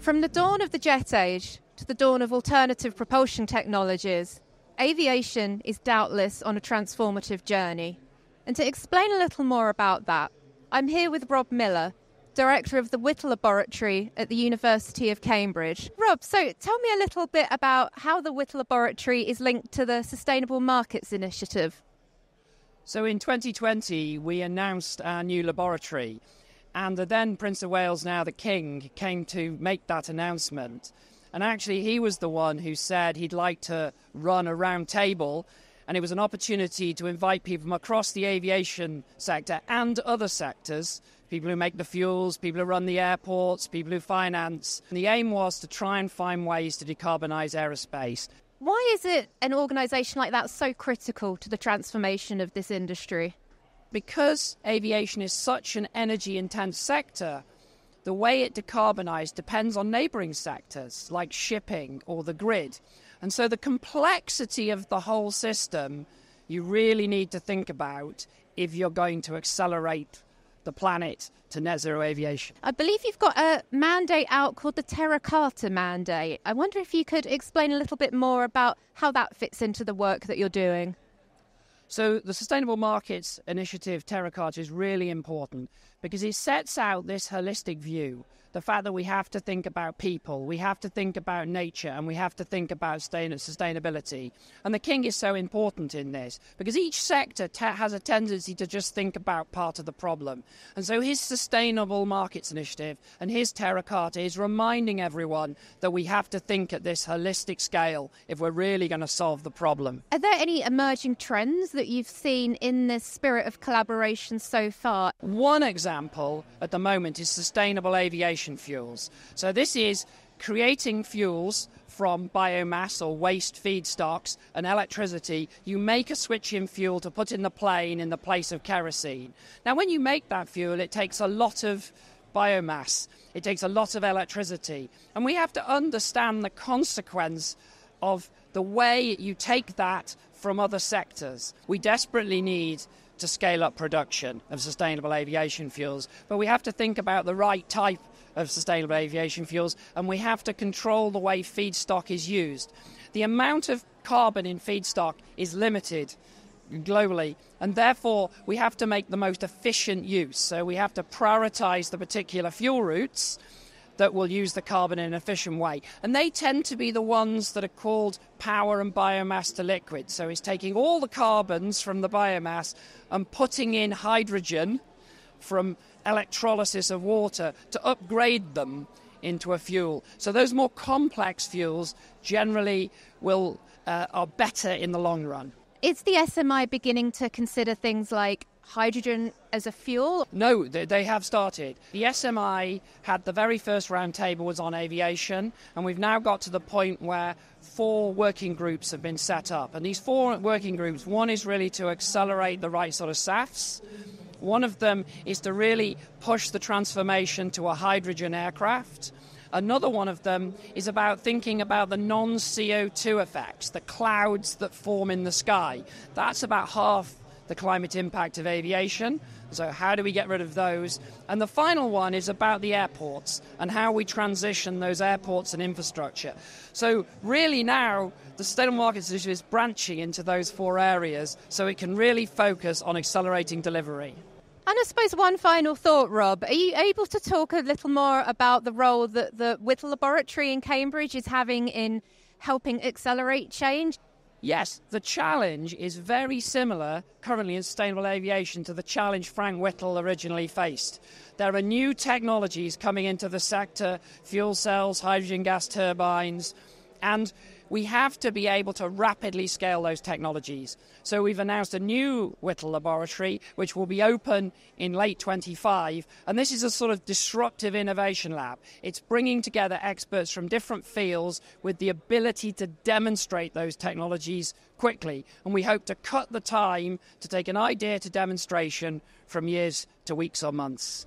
From the dawn of the jet age to the dawn of alternative propulsion technologies, aviation is doubtless on a transformative journey. And to explain a little more about that, I'm here with Rob Miller, Director of the Whittle Laboratory at the University of Cambridge. Rob, so tell me a little bit about how the Whittle Laboratory is linked to the Sustainable Markets Initiative. So in 2020, we announced our new laboratory, and the then Prince of Wales, now the King, came to make that announcement. And actually, he was the one who said he'd like to run a round table, and it was an opportunity to invite people from across the aviation sector and other sectors, people who make the fuels, people who run the airports, people who finance. And the aim was to try and find ways to decarbonise aerospace. Why is it an organisation like that so critical to the transformation of this industry? Because aviation is such an energy-intense sector, the way it decarbonised depends on neighbouring sectors like shipping or the grid. And so the complexity of the whole system you really need to think about if you're going to accelerate the planet to net zero aviation. I believe you've got a mandate out called the Terra Carta mandate. I wonder if you could explain a little bit more about how that fits into the work that you're doing. So the Sustainable Markets Initiative, Terra Carta, is really important because it sets out this holistic view, the fact that we have to think about people, we have to think about nature, and we have to think about sustainability. And the King is so important in this because each sector has a tendency to just think about part of the problem. And so his Sustainable Markets Initiative and his Terra Carta is reminding everyone that we have to think at this holistic scale if we're really going to solve the problem. Are there any emerging trends that you've seen in this spirit of collaboration so far? One example at the moment is sustainable aviation fuels. So this is creating fuels from biomass or waste feedstocks and electricity. You make a switch in fuel to put in the plane in the place of kerosene. Now, when you make that fuel, it takes a lot of biomass. It takes a lot of electricity. And we have to understand the consequence of the way you take that from other sectors. We desperately need to scale up production of sustainable aviation fuels, but we have to think about the right type of sustainable aviation fuels, and we have to control the way feedstock is used. The amount of carbon in feedstock is limited globally, and therefore we have to make the most efficient use. So we have to prioritize the particular fuel routes that will use the carbon in an efficient way. And they tend to be the ones that are called power and biomass to liquid. So it's taking all the carbons from the biomass and putting in hydrogen from electrolysis of water to upgrade them into a fuel. So those more complex fuels generally are better in the long run. Is the SMI beginning to consider things like hydrogen as a fuel? No, they have started. The SMI had the very first roundtable was on aviation, and we've now got to the point where 4 working groups have been set up. And these 4 working groups, one is really to accelerate the right sort of SAFs. One of them is to really push the transformation to a hydrogen aircraft. Another one of them is about thinking about the non-CO2 effects, the clouds that form in the sky. That's about half the climate impact of aviation. So how do we get rid of those? And the final one is about the airports and how we transition those airports and infrastructure. So really now the Sustainable Markets Initiative is branching into those 4 areas so it can really focus on accelerating delivery. And I suppose one final thought, Rob, are you able to talk a little more about the role that the Whittle Laboratory in Cambridge is having in helping accelerate change? Yes, the challenge is very similar currently in sustainable aviation to the challenge Frank Whittle originally faced. There are new technologies coming into the sector, fuel cells, hydrogen gas turbines, and we have to be able to rapidly scale those technologies. So we've announced a new Whittle Laboratory, which will be open in late 25. And this is a sort of disruptive innovation lab. It's bringing together experts from different fields with the ability to demonstrate those technologies quickly. And we hope to cut the time to take an idea to demonstration from years to weeks or months.